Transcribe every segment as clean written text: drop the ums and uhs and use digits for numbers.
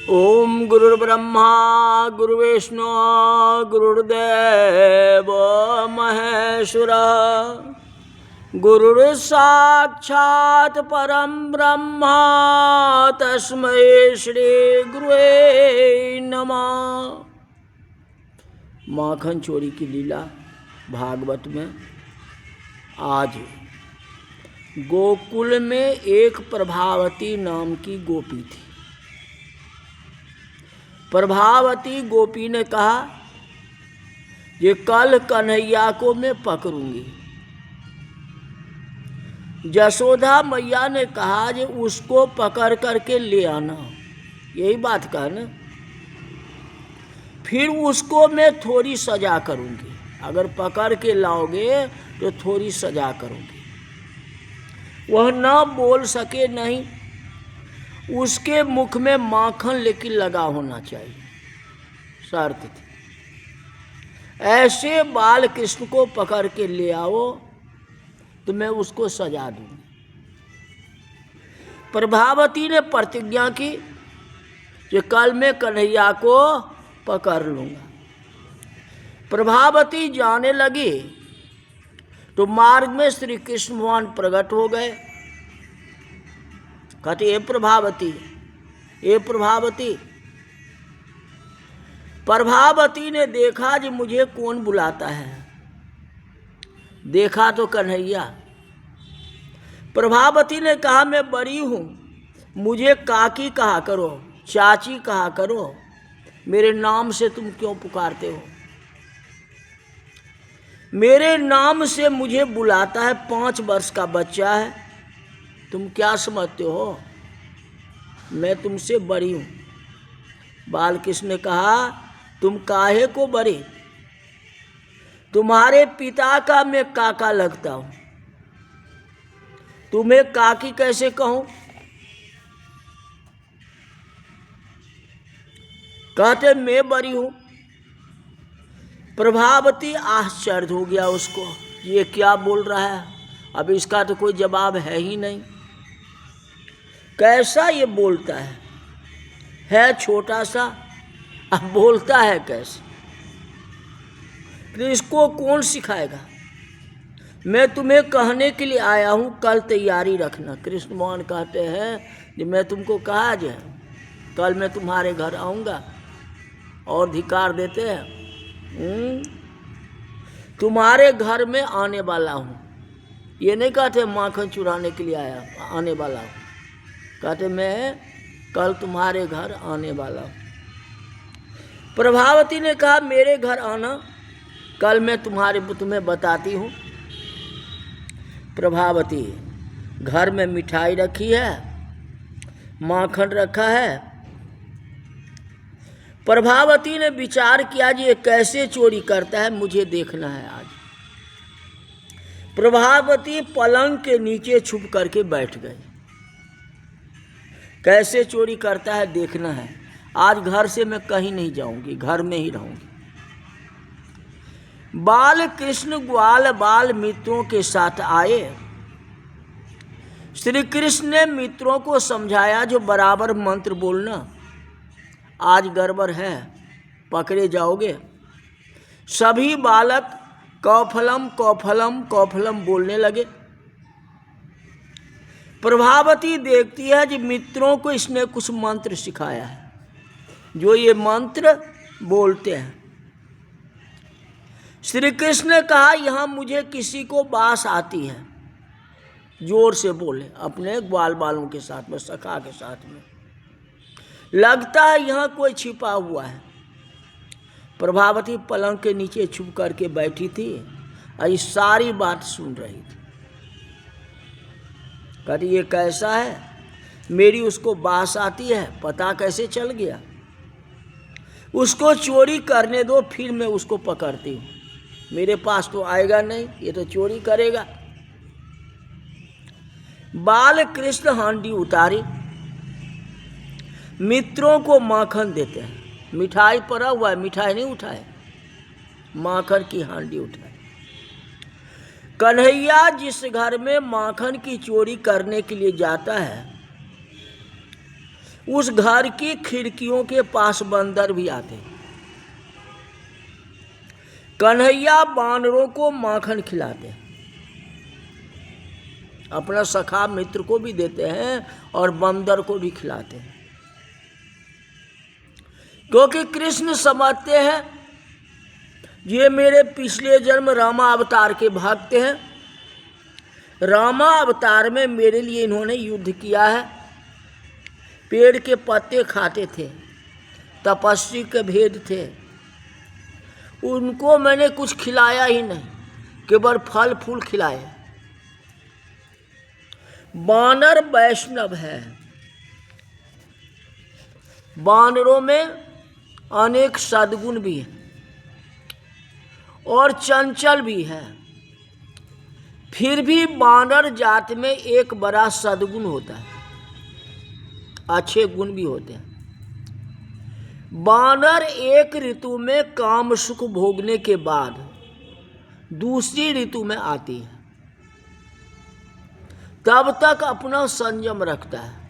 ओम गुरुर्ब्रह्मा गुरुर्विष्णु गुरुर्देव महेश्वरा गुरुर्साक्षात् परम ब्रह्म तस्मै श्री गुरुवे नमः। माखन चोरी की लीला भागवत में। आज गोकुल में एक प्रभावती नाम की गोपी थी। प्रभावती गोपी ने कहा ये कल कन्हैया को मैं पकड़ूंगी। यशोदा मैया ने कहा जे उसको पकड़ करके ले आना, यही बात कहा ना। फिर उसको मैं थोड़ी सजा करूंगी, अगर पकड़ के लाओगे तो थोड़ी सजा करूंगी। वह न बोल सके नहीं, उसके मुख में माखन लेकिन लगा होना चाहिए, शर्त थी। ऐसे बाल कृष्ण को पकड़ के ले आओ तो मैं उसको सजा दूंगी। प्रभावती ने प्रतिज्ञा की कि कल मैं कन्हैया को पकड़ लूंगा। प्रभावती जाने लगी तो मार्ग में श्री कृष्ण भगवान प्रकट हो गए। कहते ए प्रभावती, ए प्रभावती। प्रभावती ने देखा कि मुझे कौन बुलाता है, देखा तो कन्हैया। प्रभावती ने कहा मैं बड़ी हूं, मुझे काकी कहा करो, चाची कहा करो, मेरे नाम से तुम क्यों पुकारते हो? मेरे नाम से मुझे बुलाता है, 5 वर्ष का बच्चा है, तुम क्या समझते हो? मैं तुमसे बड़ी हूं। बालकृष्ण ने कहा तुम काहे को बड़े? तुम्हारे पिता का मैं काका लगता हूं, तुम्हें काकी कैसे कहूं? कहते मैं बड़ी हूं। प्रभावती आश्चर्य हो गया उसको, ये क्या बोल रहा है? अब इसका तो कोई जवाब है ही नहीं। कैसा ये बोलता है छोटा सा, अब बोलता है कैसे? तो इसको कौन सिखाएगा? मैं तुम्हें कहने के लिए आया हूं, कल तैयारी रखना। कृष्ण भगवान कहते हैं कि मैं तुमको कहा जो कल मैं तुम्हारे घर आऊंगा, और अधिकार देते हैं तुम्हारे घर में आने वाला हूं। ये नहीं कहते माखन चुराने के लिए आया, आने वाला हूं। कहते मैं कल तुम्हारे घर आने वाला हूं। प्रभावती ने कहा मेरे घर आना, कल मैं तुम्हें बताती हूं। प्रभावती घर में मिठाई रखी है, माखन रखा है। प्रभावती ने विचार किया जी ये कैसे चोरी करता है, मुझे देखना है आज। प्रभावती पलंग के नीचे छुप करके बैठ गई। कैसे चोरी करता है देखना है। आज घर से मैं कहीं नहीं जाऊंगी, घर में ही रहूंगी। बाल कृष्ण ग्वाल बाल मित्रों के साथ आए। श्री कृष्ण ने मित्रों को समझाया जो बराबर मंत्र बोलना, आज गड़बड़ है, पकड़े जाओगे। सभी बालक कौफलम कौफलम कौफलम बोलने लगे। प्रभावती देखती है कि मित्रों को इसने कुछ मंत्र सिखाया है, जो ये मंत्र बोलते हैं। श्री कृष्ण ने कहा यहां मुझे किसी को बास आती है, जोर से बोले अपने ग्वाल बालों के साथ में, सखा के साथ में। लगता है यहां कोई छिपा हुआ है। प्रभावती पलंग के नीचे छुप करके बैठी थी और ये सारी बात सुन रही थी। कहती ये कैसा है, मेरी उसको बास आती है, पता कैसे चल गया? उसको चोरी करने दो, फिर मैं उसको पकड़ती हूँ। मेरे पास तो आएगा नहीं, ये तो चोरी करेगा। बाल कृष्ण हांडी उतारी, मित्रों को माखन देते हैं। मिठाई पड़ा हुआ है, मिठाई नहीं उठाए, माखन की हांडी उठाए। कन्हैया जिस घर में माखन की चोरी करने के लिए जाता है, उस घर की खिड़कियों के पास बंदर भी आते। कन्हैया बानरों को माखन खिलाते, अपना सखा मित्र को भी देते हैं और बंदर को भी खिलाते हैं, क्योंकि कृष्ण समझते हैं ये मेरे पिछले जन्म रामा अवतार के भक्त हैं। रामा अवतार में मेरे लिए इन्होंने युद्ध किया है, पेड़ के पत्ते खाते थे, तपस्वी के भेद थे, उनको मैंने कुछ खिलाया ही नहीं, केवल फल फूल खिलाए। बानर वैष्णव है, बानरों में अनेक सद्गुण भी है और चंचल भी है, फिर भी बानर जात में एक बड़ा सद्गुण होता है, अच्छे गुण भी होते हैं। बानर एक ऋतु में काम सुख भोगने के बाद दूसरी ऋतु में आती है, तब तक अपना संयम रखता है।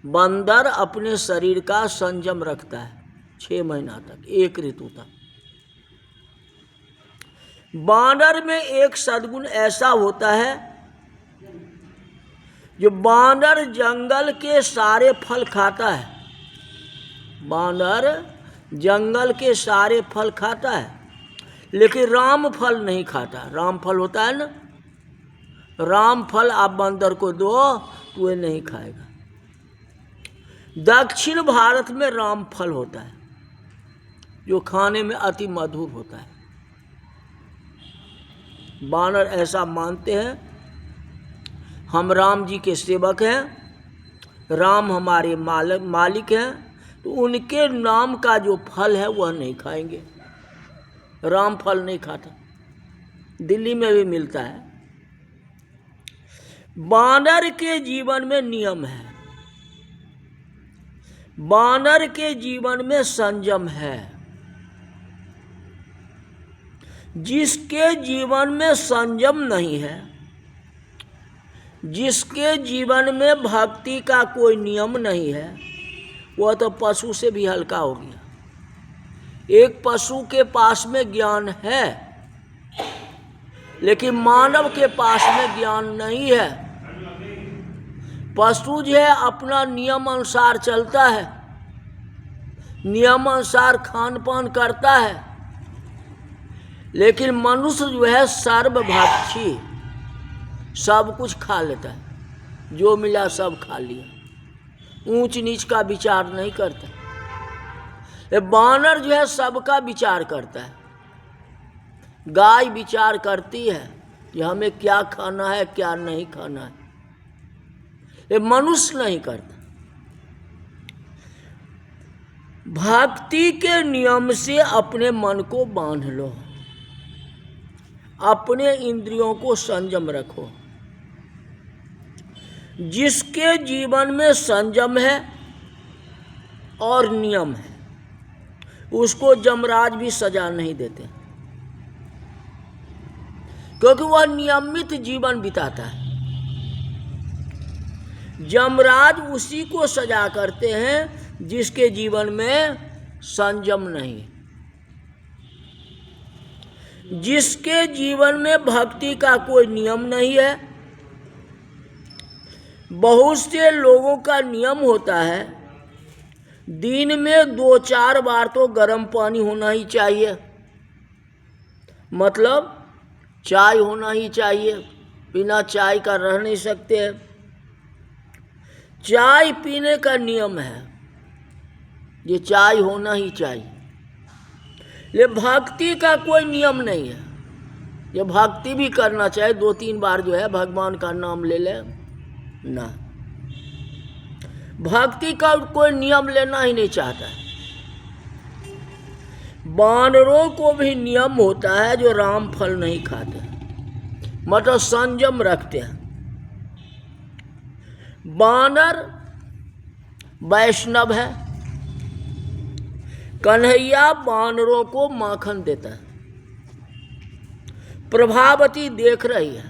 बंदर अपने शरीर का संयम रखता है 6 महीना तक, एक ऋतु तक। बानर में एक सद्गुण ऐसा होता है, जो बानर जंगल के सारे फल खाता है। बानर जंगल के सारे फल खाता है, लेकिन राम फल नहीं खाता। राम फल होता है ना, राम फल आप बंदर को दो तो वह नहीं खाएगा। दक्षिण भारत में राम फल होता है, जो खाने में अति मधुर होता है। बानर ऐसा मानते हैं, हम राम जी के सेवक हैं, राम हमारे मालिक हैं, तो उनके नाम का जो फल है वह नहीं खाएंगे। राम फल नहीं खाता, दिल्ली में भी मिलता है। बानर के जीवन में नियम है, बानर के जीवन में संयम है। जिसके जीवन में संयम नहीं है, जिसके जीवन में भक्ति का कोई नियम नहीं है, वह तो पशु से भी हल्का हो गया। एक पशु के पास में ज्ञान है, लेकिन मानव के पास में ज्ञान नहीं है। पशु जो है अपना नियम अनुसार चलता है, नियम अनुसार खान पान करता है, लेकिन मनुष्य जो है सर्वभक्षी, सब कुछ खा लेता है, जो मिला सब खा लिया, ऊंच नीच का विचार नहीं करता। ये बानर जो है सबका विचार करता है। गाय विचार करती है कि हमें क्या खाना है क्या नहीं खाना है, ये मनुष्य नहीं करता। भक्ति के नियम से अपने मन को बांध लो, अपने इंद्रियों को संयम रखो। जिसके जीवन में संयम है और नियम है, उसको यमराज भी सजा नहीं देते, क्योंकि वह नियमित जीवन बिताता है। यमराज उसी को सजा करते हैं जिसके जीवन में संयम नहीं, जिसके जीवन में भक्ति का कोई नियम नहीं है। बहुत से लोगों का नियम होता है दिन में 2-4 बार तो गर्म पानी होना ही चाहिए, मतलब चाय होना ही चाहिए, बिना चाय का रह नहीं सकते। चाय पीने का नियम है, ये चाय होना ही चाहिए। ये भक्ति का कोई नियम नहीं है, ये भक्ति भी करना चाहिए, 2-3 बार जो है भगवान का नाम ले ले ना, भक्ति का कोई नियम लेना ही नहीं चाहता है। बानरों को भी नियम होता है जो राम फल नहीं खाते, मतलब संयम रखते हैं। बानर वैष्णव है, कन्हैया बानरों को माखन देता है। प्रभावती देख रही है,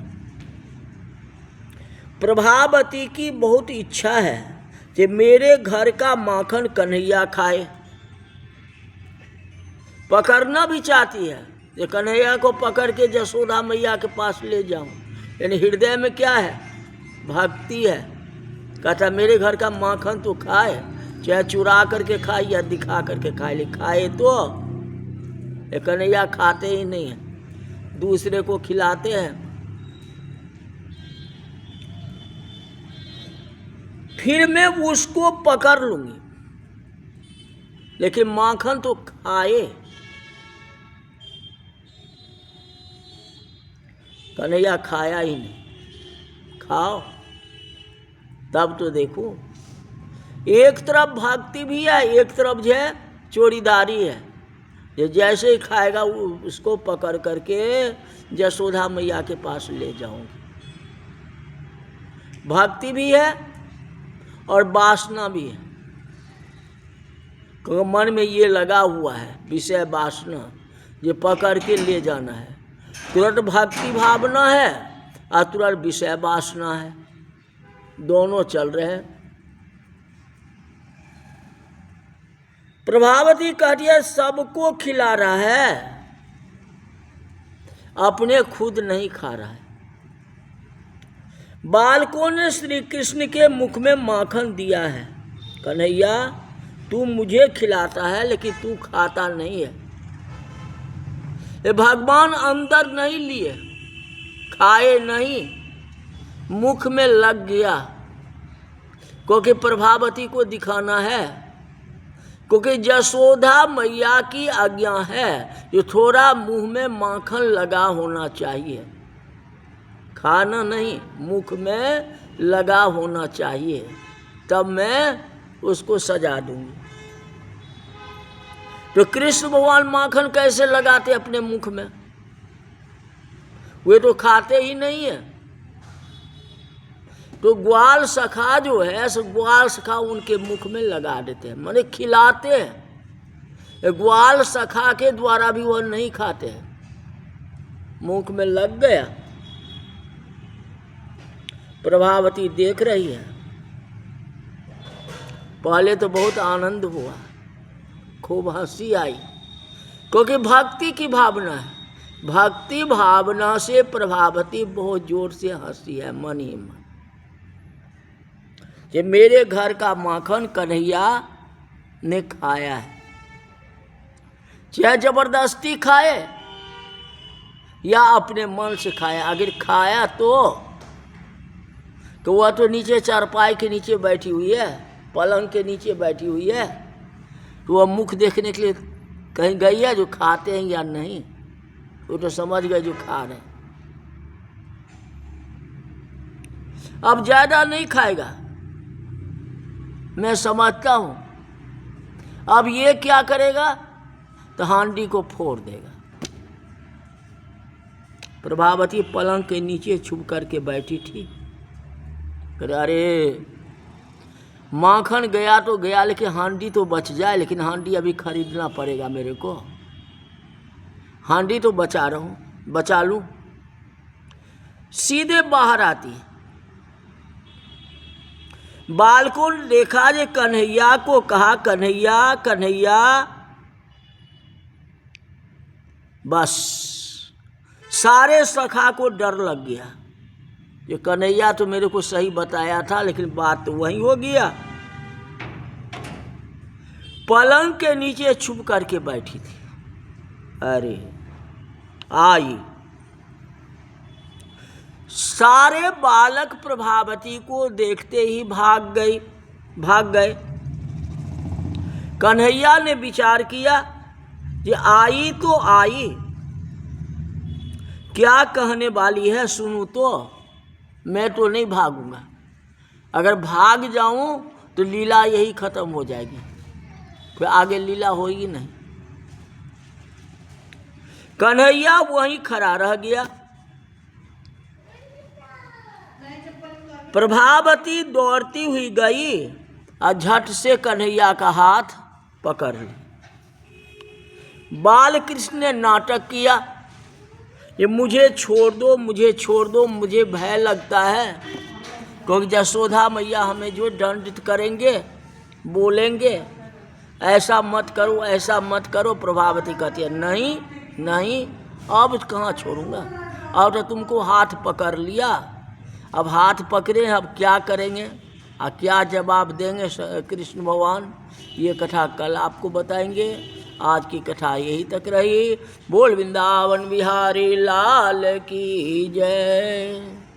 प्रभावती की बहुत इच्छा है कि मेरे घर का माखन कन्हैया खाए। पकड़ना भी चाहती है कि कन्हैया को पकड़ के यशोदा मैया के पास ले जाऊं, यानी हृदय में क्या है? भक्ति है। कहता मेरे घर का माखन तो खाए, चाहे चुरा करके खाए या दिखा करके खाए, लेकिन खाए तो। ये कन्हैया खाते ही नहीं है, दूसरे को खिलाते हैं। फिर मैं उसको पकड़ लूंगी, लेकिन माखन तो खाए। कन्हैया खाया ही नहीं। खाओ तब तो देखो। एक तरफ भक्ति भी है, एक तरफ जो है चोरीदारी है। ये जैसे ही खाएगा उसको पकड़ करके यशोदा मैया के पास ले जाऊंगी। भक्ति भी है और वासना भी है, क्योंकि मन में ये लगा हुआ है विषय वासना, ये पकड़ के ले जाना है। तुरंत भक्ति भावना है और तुरंत विषय वासना है, दोनों चल रहे हैं। प्रभावती कहती है सबको खिला रहा है, अपने खुद नहीं खा रहा है। बालकों ने श्री कृष्ण के मुख में माखन दिया है। कन्हैया तू मुझे खिलाता है लेकिन तू खाता नहीं है। ये भगवान अंदर नहीं लिए, खाए नहीं, मुख में लग गया, क्योंकि प्रभावती को दिखाना है, क्योंकि यशोदा मैया की आज्ञा है जो थोड़ा मुंह में माखन लगा होना चाहिए, खाना नहीं, मुख में लगा होना चाहिए, तब मैं उसको सजा दूंगी। तो कृष्ण भगवान माखन कैसे लगाते अपने मुख में? वे तो खाते ही नहीं है। तो ग्वाल सखा जो है सो ग्वाल सखा उनके मुख में लगा देते हैं, माने खिलाते हैं। ग्वाल सखा के द्वारा भी वह नहीं खाते हैं, मुख में लग गया। प्रभावती देख रही है। पहले तो बहुत आनंद हुआ, खूब हंसी आई, क्योंकि भक्ति की भावना है। भक्ति भावना से प्रभावती बहुत जोर से हंसी है मन ही मन, कि मेरे घर का माखन कन्हैया ने खाया है। चाहे जबरदस्ती खाए या अपने मन से खाया, अगर खाया तो वह तो नीचे चारपाई के नीचे बैठी हुई है, पलंग के नीचे बैठी हुई है, तो वह मुख देखने के लिए कहीं गई है जो खाते हैं या नहीं। वो तो समझ गए जो खा रहे। अब ज्यादा नहीं खाएगा, मैं समझता हूं। अब ये क्या करेगा? तो हांडी को फोड़ देगा। प्रभावती पलंग के नीचे छुप करके बैठी थी। अरे माखन गया तो गया, लेकिन हांडी तो बच जाए, लेकिन हांडी अभी खरीदना पड़ेगा मेरे को। हांडी तो बचा रहा हूं, बचा लूं। सीधे बाहर आती। बालकों ने देखा जे कन्हैया को कहा कन्हैया कन्हैया, बस सारे सखा को डर लग गया। ये कन्हैया तो मेरे को सही बताया था, लेकिन बात तो वही हो गया। पलंग के नीचे छुप करके बैठी थी। अरे आई, सारे बालक प्रभावती को देखते ही भाग गए। कन्हैया ने विचार किया कि आई तो आई, क्या कहने वाली है सुनूं तो। मैं तो नहीं भागूंगा, अगर भाग जाऊं तो लीला यही खत्म हो जाएगी, फिर आगे लीला होगी नहीं। कन्हैया वहीं खड़ा रह गया। प्रभावती दौड़ती हुई गई और झट से कन्हैया का हाथ पकड़ ली। बाल कृष्ण ने नाटक किया, ये मुझे छोड़ दो, मुझे छोड़ दो, मुझे भय लगता है, क्योंकि यशोदा मैया हमें जो दंडित करेंगे, बोलेंगे ऐसा मत करो, ऐसा मत करो, प्रभावती कहती है नहीं नहीं, अब कहाँ छोड़ूंगा, अब तो तुमको हाथ पकड़ लिया, अब हाथ पकड़े, अब क्या करेंगे और क्या जवाब देंगे कृष्ण भगवान, ये कथा कल आपको बताएंगे। आज की कथा यही तक रही। बोल वृंदावन बिहारी लाल की जय।